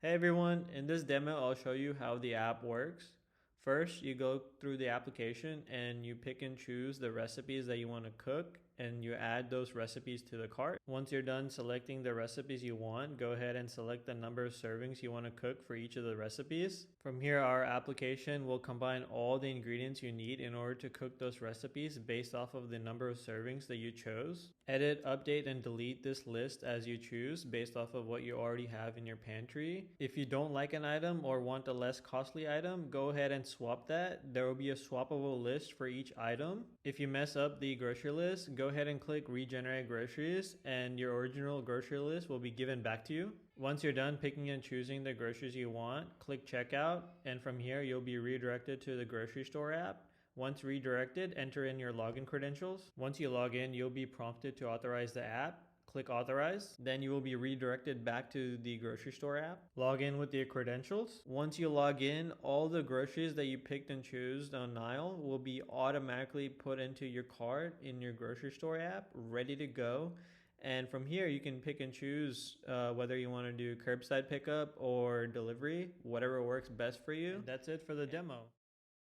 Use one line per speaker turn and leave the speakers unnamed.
Hey everyone, in this demo I'll show you how the app works. First, you go through the application and you pick and choose the recipes that you want to cook and you add those recipes to the cart. Once you're done selecting the recipes you want, go ahead and select the number of servings you want to cook for each of the recipes. From here, our application will combine all the ingredients you need in order to cook those recipes based off of the number of servings that you chose. Edit, update, and delete this list as you choose based off of what you already have in your pantry. If you don't like an item or want a less costly item, go ahead and swap that. There will be a swappable list for each item. If you mess up the grocery list, go ahead and click regenerate groceries and your original grocery list will be given back to you. Once you're done picking and choosing the groceries you want, click checkout, and from here you'll be redirected to the grocery store app. Once redirected, enter in your login credentials. Once you log in, you'll be prompted to authorize the app. Click authorize. Then you will be redirected back to the grocery store app. Log in with your credentials. Once you log in, all the groceries that you picked and chose on Nile will be automatically put into your cart in your grocery store app, ready to go. And from here, you can pick and choose whether you want to do curbside pickup or delivery, whatever works best for you. And that's it for the demo.